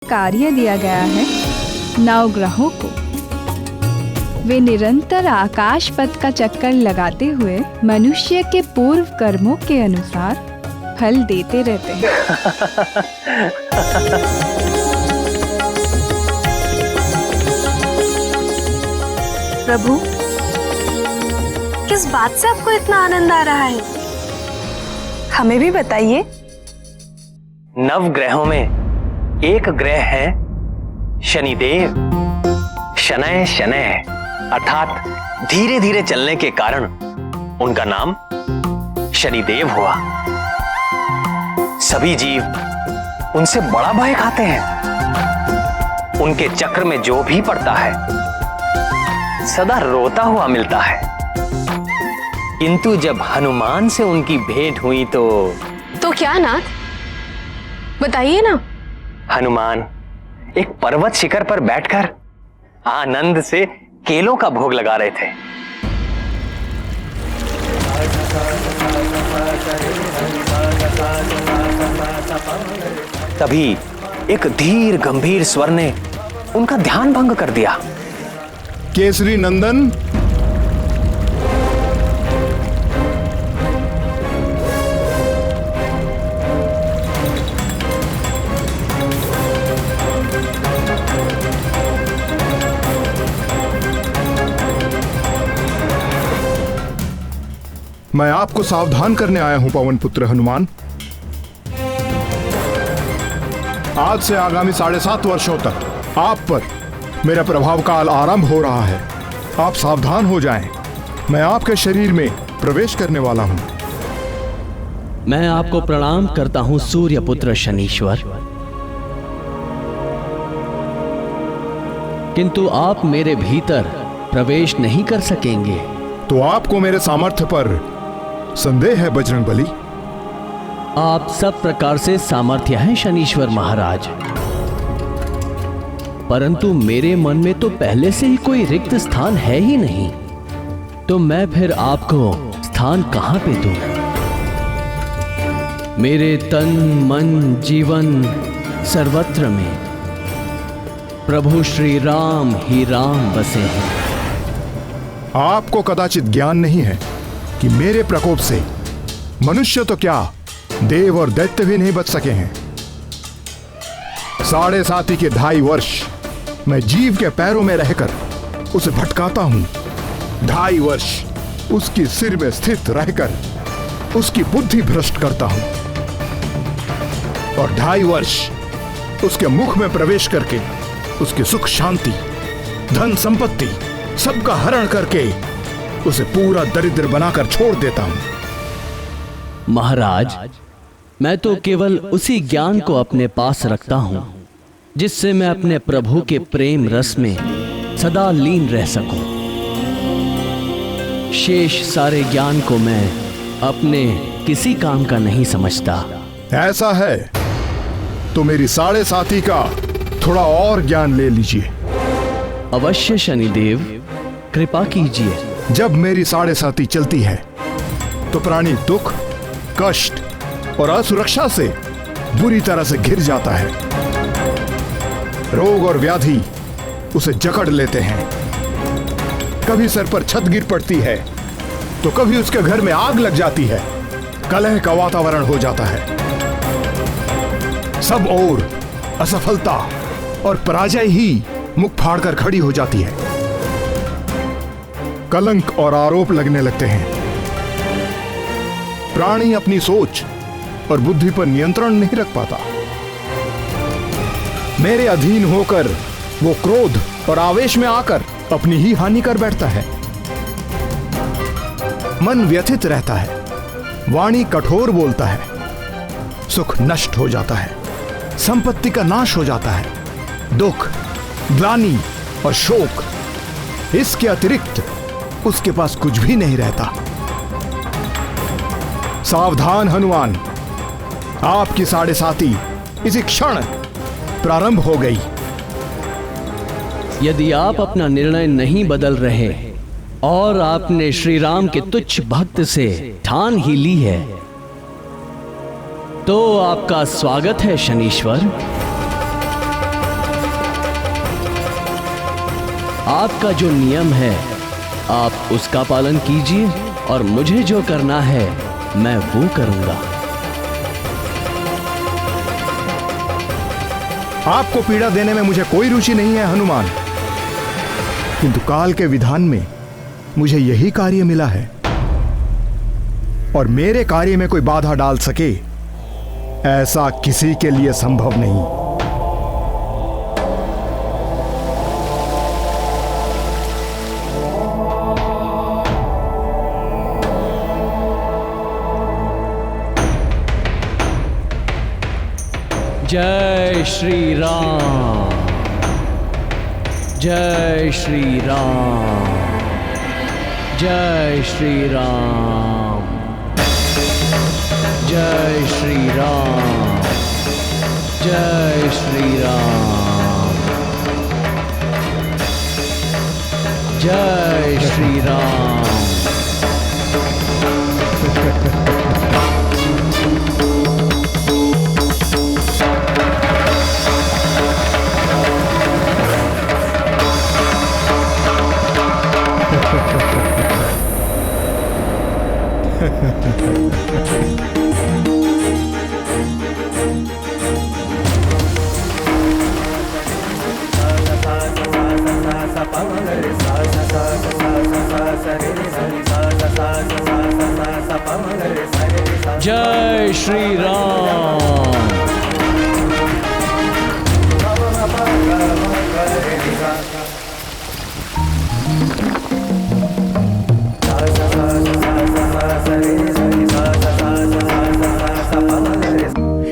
कार्य दिया गया है नवग्रहों को। वे निरंतर आकाश पथ का चक्कर लगाते हुए मनुष्य के पूर्व कर्मों के अनुसार फल देते रहते हैं। प्रभु, किस बात से आपको इतना आनंद आ रहा है? हमें भी बताइए। नवग्रहों में एक ग्रह है शनिदेव। शनय शनय अर्थात धीरे धीरे चलने के कारण उनका नाम शनिदेव हुआ। सभी जीव उनसे बड़ा भय खाते हैं। उनके चक्र में जो भी पड़ता है सदा रोता हुआ मिलता है। किंतु जब हनुमान से उनकी भेंट हुई तो क्या नाथ, बताइए ना। हनुमान एक पर्वत शिखर पर बैठकर आनंद से केलों का भोग लगा रहे थे। तभी एक धीर गंभीर स्वर ने उनका ध्यान भंग कर दिया। केसरी नंदन, मैं आपको सावधान करने आया हूं पवन पुत्र हनुमान। आज से आगामी 7.5 वर्षों तक आप पर मेरा प्रभाव काल आरंभ हो रहा है। आप सावधान हो जाएं। मैं आपके शरीर में प्रवेश करने वाला हूं। मैं आपको प्रणाम करता हूं सूर्यपुत्र शनीश्वर, किंतु आप मेरे भीतर प्रवेश नहीं कर सकेंगे। तो आपको मेरे सामर्थ्य पर संदेह है बजरंगबली? आप सब प्रकार से सामर्थ्य हैं शनीश्वर महाराज, परंतु मेरे मन में तो पहले से ही कोई रिक्त स्थान है ही नहीं, तो मैं फिर आपको स्थान कहां पे दूं? मेरे तन मन जीवन सर्वत्र में प्रभु श्री राम ही राम बसे हैं। आपको कदाचित ज्ञान नहीं है कि मेरे प्रकोप से मनुष्य तो क्या, देव और दैत्य भी नहीं बच सके हैं। 7.5 के 2.5 वर्ष मैं जीव के पैरों में रहकर उसे भटकाता हूं। 2.5 वर्ष उसकी सिर में स्थित रहकर उसकी बुद्धि भ्रष्ट करता हूं, और 2.5 वर्ष उसके मुख में प्रवेश करके उसकी सुख शांति धन संपत्ति सबका हरण करके उसे पूरा दरिद्र बनाकर छोड़ देता हूं। महाराज, मैं तो केवल उसी ज्ञान को अपने पास रखता हूं जिससे मैं अपने प्रभु के प्रेम रस में सदा लीन रह सकूं। शेष सारे ज्ञान को मैं अपने किसी काम का नहीं समझता। ऐसा है तो मेरी 7.5 का थोड़ा और ज्ञान ले लीजिए। अवश्य शनिदेव, कृपा कीजिए। जब मेरी 7.5 चलती है तो प्राणी दुख कष्ट और असुरक्षा से बुरी तरह से घिर जाता है। रोग और व्याधि उसे जकड़ लेते हैं। कभी सर पर छत गिर पड़ती है तो कभी उसके घर में आग लग जाती है। कलह का वातावरण हो जाता है। सब ओर असफलता और पराजय ही मुख फाड़कर खड़ी हो जाती है। कलंक और आरोप लगने लगते हैं। प्राणी अपनी सोच और बुद्धि पर नियंत्रण नहीं रख पाता। मेरे अधीन होकर वो क्रोध और आवेश में आकर अपनी ही हानि कर बैठता है। मन व्यथित रहता है, वाणी कठोर बोलता है, सुख नष्ट हो जाता है, संपत्ति का नाश हो जाता है, दुख ग्लानि और शोक, इसके अतिरिक्त उसके पास कुछ भी नहीं रहता। सावधान हनुमान, आपकी 7.5 इसी क्षण प्रारंभ हो गई। यदि आप अपना निर्णय नहीं बदल रहे और आपने श्री राम के तुच्छ भक्त से ठान ही ली है तो आपका स्वागत है शनीश्वर। आपका जो नियम है आप उसका पालन कीजिए और मुझे जो करना है मैं वो करूंगा। आपको पीड़ा देने में मुझे कोई रुचि नहीं है हनुमान, किंतु काल के विधान में मुझे यही कार्य मिला है और मेरे कार्य में कोई बाधा डाल सके ऐसा किसी के लिए संभव नहीं। जय श्री राम, जय श्री राम, जय श्री राम, जय श्री राम, जय श्री राम, जय श्री राम। जय श्री राम।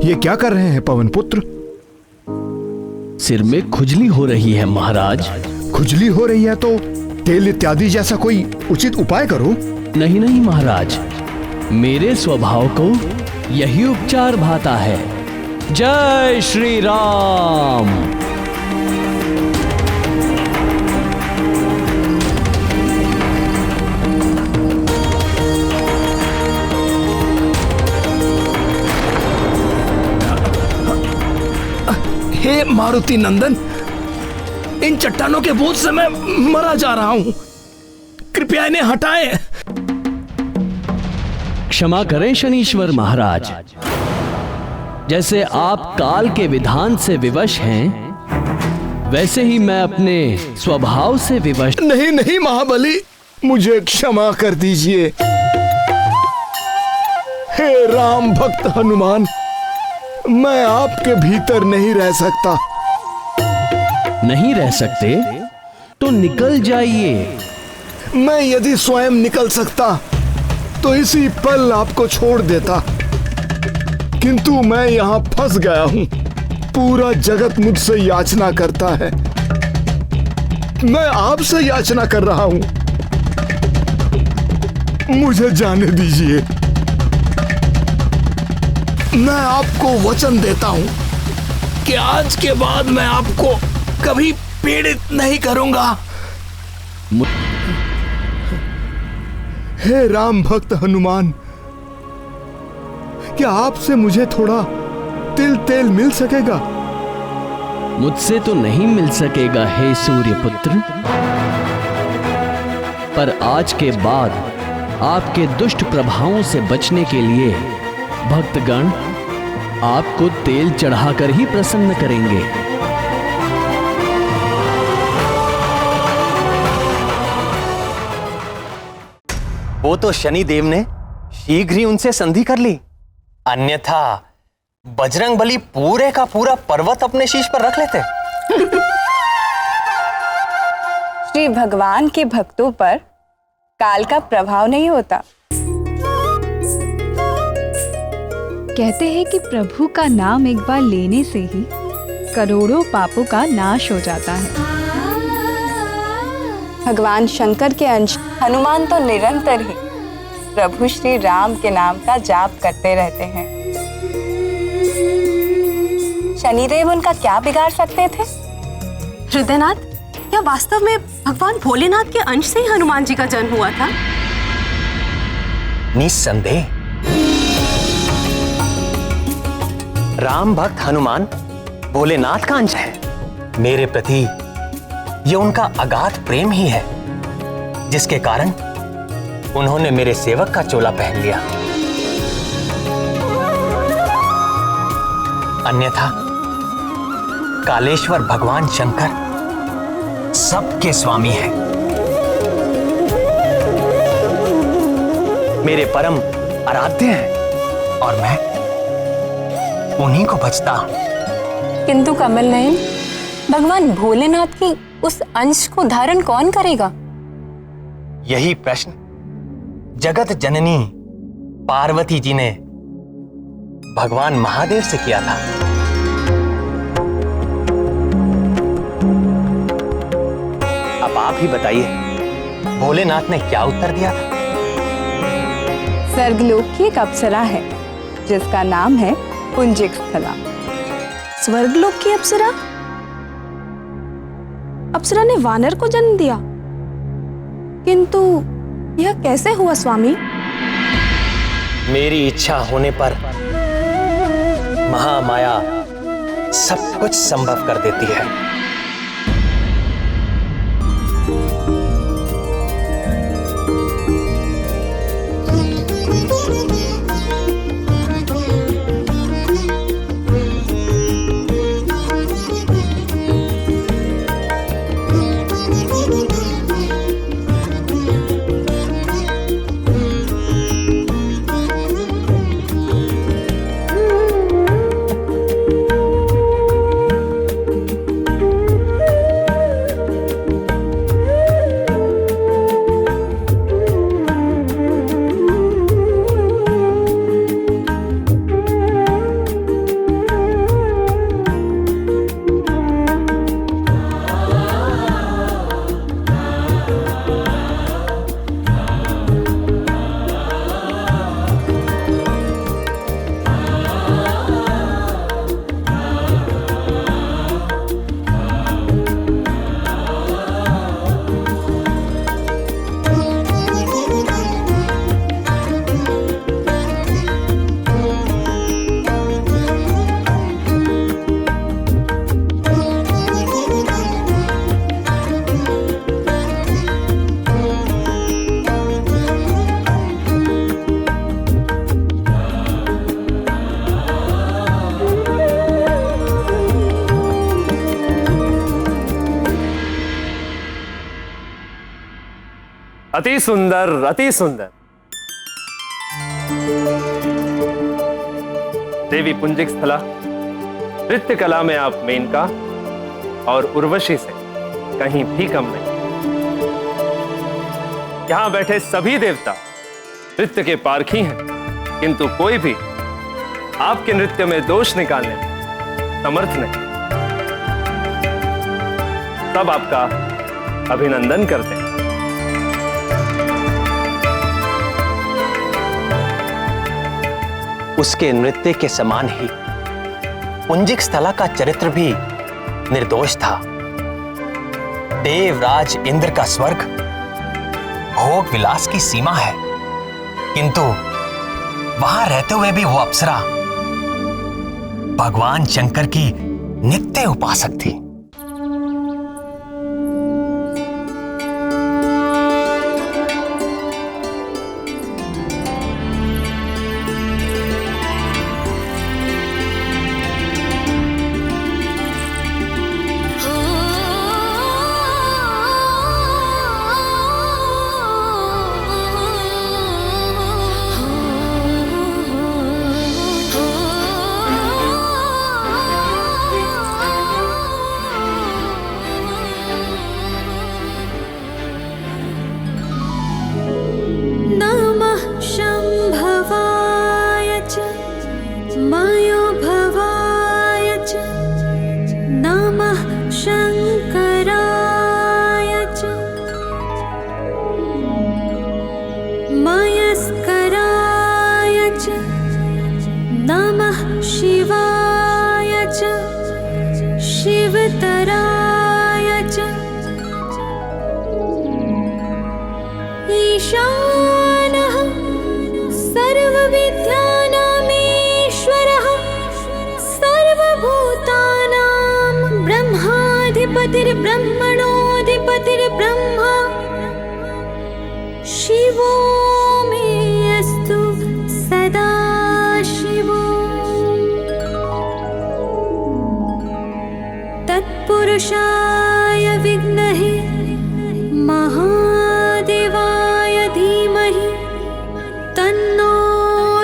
ये क्या कर रहे हैं पवन पुत्र? सिर में खुजली हो रही है महाराज। खुजली हो रही है तो तेल इत्यादि जैसा कोई उचित उपाय करो। नहीं नहीं महाराज, मेरे स्वभाव को यही उपचार भाता है। जय श्री राम। हे मारुति नंदन, इन चट्टानों के बोझ से मैं मरा जा रहा हूं, कृपया इन्हें हटाएं। क्षमा करें शनीश्वर महाराज, जैसे आप काल के विधान से विवश हैं, वैसे ही मैं अपने स्वभाव से विवश। नहीं नहीं महाबली, मुझे क्षमा कर दीजिए। हे राम भक्त हनुमान, मैं आपके भीतर नहीं रह सकता। नहीं रह सकते तो निकल जाइए। मैं यदि स्वयं निकल सकता तो इसी पल आपको छोड़ देता, किंतु मैं यहां फंस गया हूं। पूरा जगत मुझसे याचना करता है, मैं आपसे याचना कर रहा हूं। मुझे जाने दीजिए। मैं आपको वचन देता हूं कि आज के बाद मैं आपको कभी पीड़ित नहीं करूंगा। हे राम भक्त हनुमान, क्या आपसे मुझे थोड़ा तिल तेल मिल सकेगा? मुझसे तो नहीं मिल सकेगा हे सूर्यपुत्र, पर आज के बाद आपके दुष्ट प्रभावों से बचने के लिए भक्तगण आपको तेल चढ़ाकर ही प्रसन्न करेंगे। वो तो शनिदेव ने शीघ्र ही उनसे संधि कर ली, अन्यथा बजरंगबली पूरे का पूरा पर्वत अपने शीश पर रख लेते। श्री भगवान के भक्तों पर काल का प्रभाव नहीं होता। कहते हैं कि प्रभु का नाम एक बार लेने से ही करोड़ों पापों का नाश हो जाता है। भगवान शंकर के अंश हनुमान तो निरंतर ही प्रभु श्री राम के नाम का जाप करते रहते हैं। शनिदेव उनका क्या बिगाड़ सकते थे? हृदयनाथ, क्या वास्तव में भगवान भोलेनाथ के अंश से ही हनुमान जी का जन्म हुआ था? निस्संदेह राम भक्त हनुमान भोलेनाथ का अंश है। मेरे प्रति ये उनका अगाध प्रेम ही है जिसके कारण उन्होंने मेरे सेवक का चोला पहन लिया। अन्यथा कालेश्वर भगवान शंकर सबके स्वामी हैं। मेरे परम आराध्य हैं और मैं उन्हीं को भजता हूं। किंतु कमल नयन, भगवान भोलेनाथ की उस अंश को धारण कौन करेगा? यही प्रश्न जगत जननी पार्वती जी ने भगवान महादेव से किया था। अब आप ही बताइए भोलेनाथ ने क्या उत्तर दिया था? स्वर्गलोक की एक अप्सरा है जिसका नाम है पुंजिक स्थला। स्वर्गलोक की अप्सरा? अप्सरा ने वानर को जन्म दिया, किंतु यह कैसे हुआ स्वामी? मेरी इच्छा होने पर महामाया सब कुछ संभव कर देती है। अति सुंदर, अति सुंदर। देवी पुंजिक स्थला, नृत्य कला में आप मेनका और उर्वशी से कहीं भी कम नहीं। यहां बैठे सभी देवता नृत्य के पारखी हैं, किंतु कोई भी आपके नृत्य में दोष निकालने में समर्थ नहीं। सब आपका अभिनंदन करते हैं। उसके नृत्य के समान ही पुंजिक स्थला का चरित्र भी निर्दोष था। देवराज इंद्र का स्वर्ग भोग विलास की सीमा है, किंतु वहां रहते हुए भी वो अप्सरा भगवान शंकर की नित्य उपासक थी। ईशानः सर्वविद्यानामीश्वरः सर्वभूतानां ब्रह्माधिपतिर्ब्रह्मणो शिवो मे अस्तु सदा शिवो तत्पुरुषाय विद्महे महादेवाय धीमहि तन्नो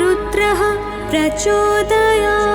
रुद्रः प्रचोदयात्।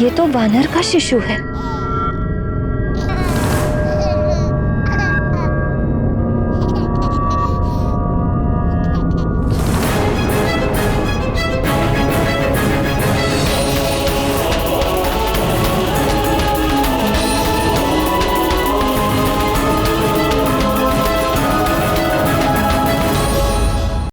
ये तो वानर का शिशु है।